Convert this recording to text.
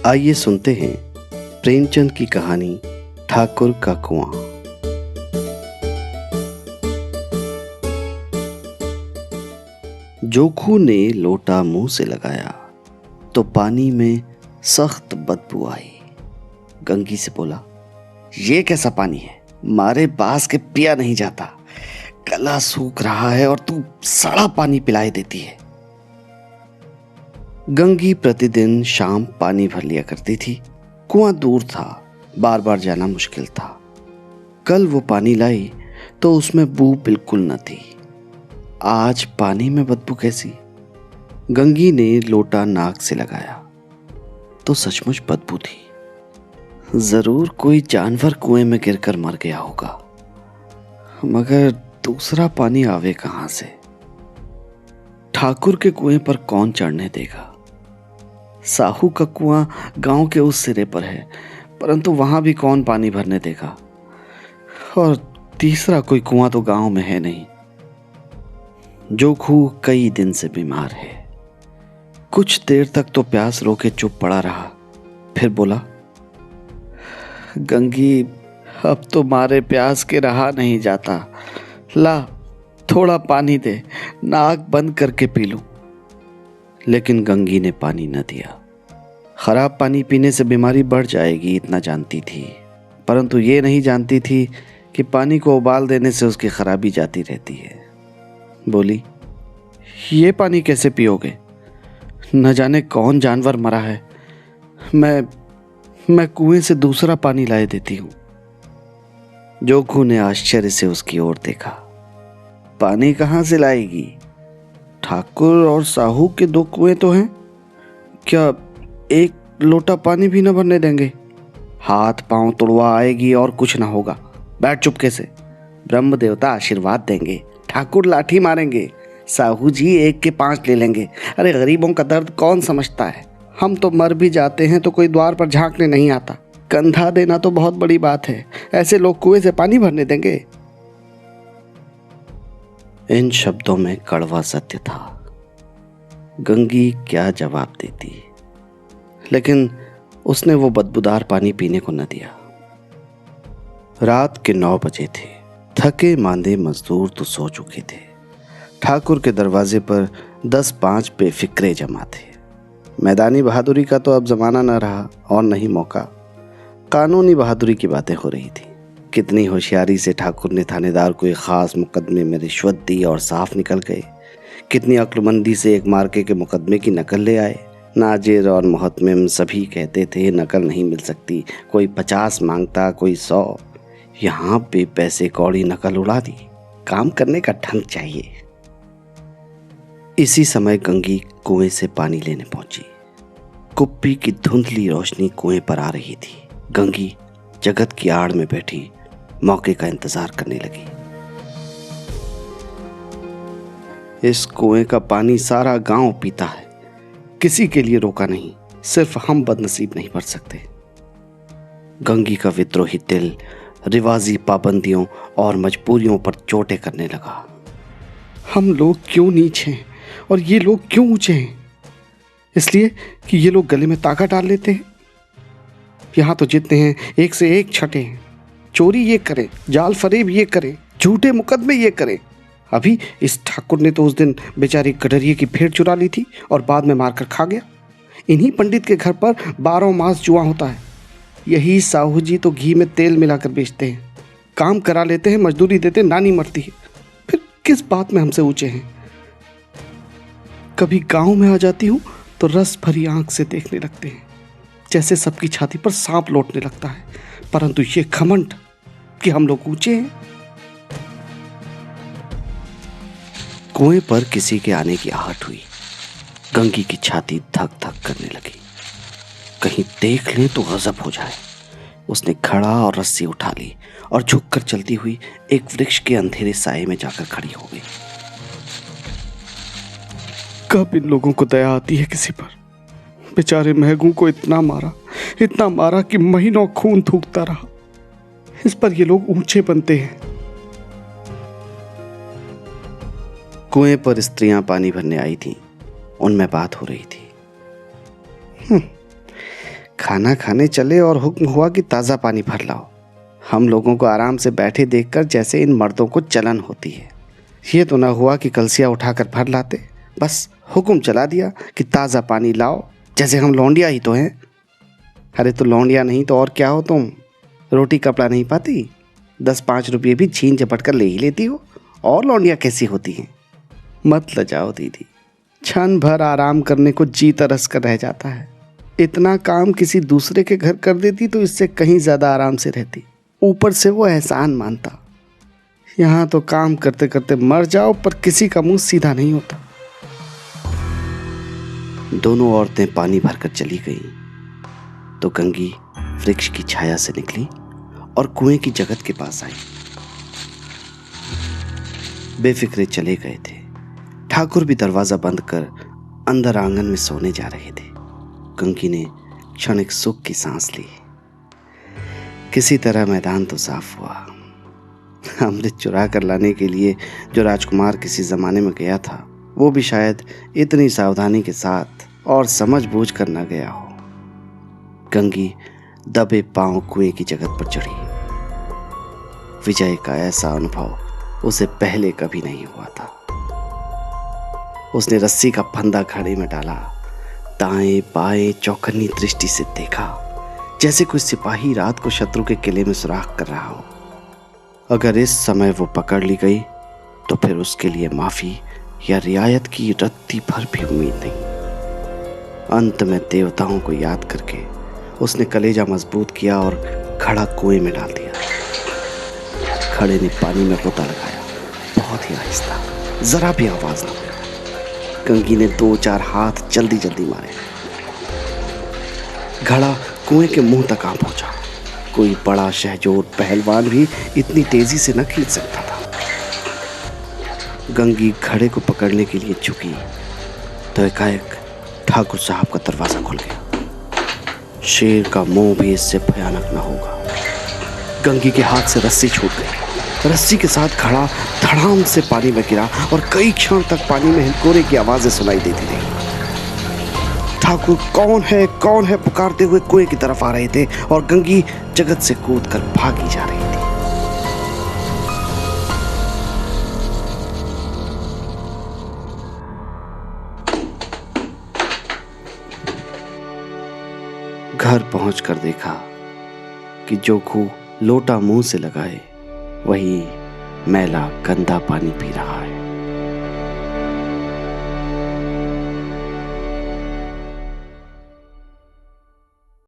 आइए सुनते हैं प्रेमचंद की कहानी ठाकुर का कुआं। जोखू ने लोटा मुंह से लगाया तो पानी में सख्त बदबू आई। गंगी से बोला, ये कैसा पानी है? मारे पास के पिया नहीं जाता। गला सूख रहा है और तू सड़ा पानी पिलाई देती है। गंगी प्रतिदिन शाम पानी भर लिया करती थी। कुआं दूर था, बार बार जाना मुश्किल था। कल वो पानी लाई तो उसमें बू बिल्कुल न थी। आज पानी में बदबू कैसी? गंगी ने लोटा नाक से लगाया तो सचमुच बदबू थी। जरूर कोई जानवर कुएं में गिरकर मर गया होगा, मगर दूसरा पानी आवे कहां से? ठाकुर के कुएं पर कौन चढ़ने देगा? साहू का कुआं गांव के उस सिरे पर है, परंतु वहां भी कौन पानी भरने देगा? और तीसरा कोई कुआं तो गांव में है नहीं। जोखू कई दिन से बीमार है। कुछ देर तक तो प्यास रोके चुप पड़ा रहा, फिर बोला, गंगी, अब तो मारे प्यास के रहा नहीं जाता। ला, थोड़ा पानी दे, नाक बंद करके पी लूं। लेकिन गंगी ने पानी न दिया। खराब पानी पीने से बीमारी बढ़ जाएगी इतना जानती थी, परंतु ये नहीं जानती थी कि पानी को उबाल देने से उसकी खराबी जाती रहती है। बोली, ये पानी कैसे पियोगे? न जाने कौन जानवर मरा है। मैं कुएं से दूसरा पानी लाए देती हूं। जोखू ने आश्चर्य से उसकी ओर देखा। पानी कहां से लाएगी? ठाकुर और साहू के दो कुएं तो हैं, क्या एक लोटा पानी भी न भरने देंगे? हाथ पांव तुड़वा आएगी और कुछ ना होगा। बैठ चुपके से, ब्रह्म देवता आशीर्वाद देंगे, ठाकुर लाठी मारेंगे, साहू जी 1 के 5 ले लेंगे। अरे गरीबों का दर्द कौन समझता है? हम तो मर भी जाते हैं तो कोई द्वार पर झांकने नहीं आता। कंधा देना तो बहुत बड़ी बात है, ऐसे लोग कुएं से पानी भरने देंगे? इन शब्दों में कड़वा सत्य था। गंगी क्या जवाब देती, लेकिन उसने वो बदबूदार पानी पीने को न दिया। रात के 9 बजे थे। थके मांदे मजदूर तो सो चुके थे। ठाकुर के दरवाजे पर 10-5 बेफिक्रे जमा थे। मैदानी बहादुरी का तो अब जमाना न रहा और न ही मौका। कानूनी बहादुरी की बातें हो रही थी। कितनी होशियारी से ठाकुर ने थानेदार को एक खास मुकदमे में रिश्वत दी और साफ निकल गए। कितनी अक्लमंदी से एक मार्के के मुकदमे की नकल ले आए। नाजिर और मुहतमिम सभी कहते थे नकल नहीं मिल सकती। कोई 50 मांगता, कोई 100। यहाँ पे पैसे कौड़ी नकल उड़ा दी। काम करने का ढंग चाहिए। इसी समय गंगी कुएं से पानी लेने पहुंची। कुप्पी की धुंधली रोशनी कुएं पर आ रही थी। गंगी जगत की आड़ में बैठी मौके का इंतजार करने लगी। इस कुएं का पानी सारा गांव पीता है, किसी के लिए रोका नहीं। सिर्फ हम बदनसीब नहीं भर सकते। गंगी का विद्रोही दिल रिवाजी पाबंदियों और मजबूरियों पर चोटें करने लगा। हम लोग क्यों नीच हैं और ये लोग क्यों ऊंचे हैं? इसलिए कि ये लोग गले में ताका डाल लेते हैं। यहाँ तो जितने हैं एक से एक छठे हैं। चोरी ये करें, जाल फरेब ये करें, झूठे मुकदमे ये करें। अभी इस ठाकुर ने तो उस दिन बेचारी गडरिये की भेड़ चुरा ली थी और बाद में मारकर खा गया। इन्हीं पंडित के घर पर 12 मास जुआ होता है। यही साहू जी तो घी में तेल मिलाकर बेचते हैं। काम करा लेते हैं, मजदूरी देते, नानी मरती है। फिर किस बात में हमसे ऊंचे हैं? कभी गांव में आ जाती हूँ तो रस भरी आंख से देखने लगते हैं, जैसे सबकी छाती पर सांप लौटने लगता है। परंतु ये घमंड कि हम लोग ऊंचे हैं। कुएं पर किसी के आने की आहट हुई। गंगी की छाती धक धक करने लगी। कहीं देख ले तो गजब हो जाए। उसने घड़ा और रस्सी उठा ली और झुककर चलती हुई एक वृक्ष के अंधेरे साये में जाकर खड़ी हो गई। कब इन लोगों को दया आती है किसी पर? बेचारे महगू को इतना मारा कि महीनों खून थूकता रहा। इस पर ये लोग ऊंचे बनते हैं। कुएं पर स्त्रियां पानी भरने आई थीं। उनमें बात हो रही थी। खाना खाने चले और हुक्म हुआ कि ताज़ा पानी भर लाओ। हम लोगों को आराम से बैठे देखकर जैसे इन मर्दों को जलन होती है। ये तो ना हुआ कि कलसिया उठाकर भर लाते, बस हुक्म चला दिया कि ताज़ा पानी लाओ, जैसे हम लौंडिया ही तो हैं। अरे तो लौंडिया नहीं तो और क्या हो तुम? रोटी कपड़ा नहीं पाती, 10-5 रुपये भी छीन झपट कर ले ही लेती हो, और लौंडिया कैसी होती हैं? मत लजाओ दीदी, क्षण भर आराम करने को जी तरस कर रह जाता है। इतना काम किसी दूसरे के घर कर देती तो इससे कहीं ज़्यादा आराम से रहती। ऊपर से वो एहसान मानता। यहाँ तो काम करते करते मर जाओ पर किसी का मुंह सीधा नहीं होता। दोनों औरतें पानी भरकर चली गईं तो गंगी वृक्ष की छाया से निकली और कुएं की जगत के पास आई। बेफिक्रे चले गए थे। ठाकुर भी दरवाजा बंद कर अंदर आंगन में सोने जा रहे थे। गंगी ने क्षणिक सुख की सांस ली। किसी तरह मैदान तो साफ हुआ। अमृत चुरा कर लाने के लिए जो राजकुमार किसी जमाने में गया था, वो भी शायद इतनी सावधानी के साथ और समझ बूझ कर न गया हो। गंगी दबे पांव कुएं की जगत पर चढ़ी। विजय का ऐसा अनुभव उसे पहले कभी नहीं हुआ था। उसने रस्सी का फंदा घड़े में डाला, दाएं बाएं चौकन्नी दृष्टि से देखा, जैसे कोई सिपाही रात को शत्रु के किले में सुराख कर रहा हो। अगर इस समय वो पकड़ ली गई तो फिर उसके लिए माफी या रियायत की रत्ती भर भी उम्मीद नहीं। अंत में देवताओं को याद करके उसने कलेजा मजबूत किया और घड़ा कुएं में डाल दिया। घड़े ने पानी में गोता लगाया, बहुत ही आहिस्ता, जरा भी आवाज न हुई। गंगी ने 2-4 हाथ जल्दी जल्दी मारे। घड़ा कुएं के मुंह तक आ पहुंचा। कोई बड़ा शहजोर पहलवान भी इतनी तेजी से न खींच सकता था। गंगी घड़े को पकड़ने के लिए झुकी तो एकाएक ठाकुर साहब का दरवाजा खुल गया। शेर का मुंह भी इससे भयानक न होगा। गंगी के हाथ से रस्सी छूट गई। रस्सी के साथ घड़ा धड़ाम से पानी में गिरा और कई क्षण तक पानी में हिलकोरे की आवाजें सुनाई देती रही। ठाकुर कौन है पुकारते हुए कुएं की तरफ आ रहे थे और गंगी जगत से कूदकर भागी जा रही थी। घर पहुंचकर देखा कि जो खूह लोटा मुंह से लगाए वही मैला गंदा पानी पी रहा है।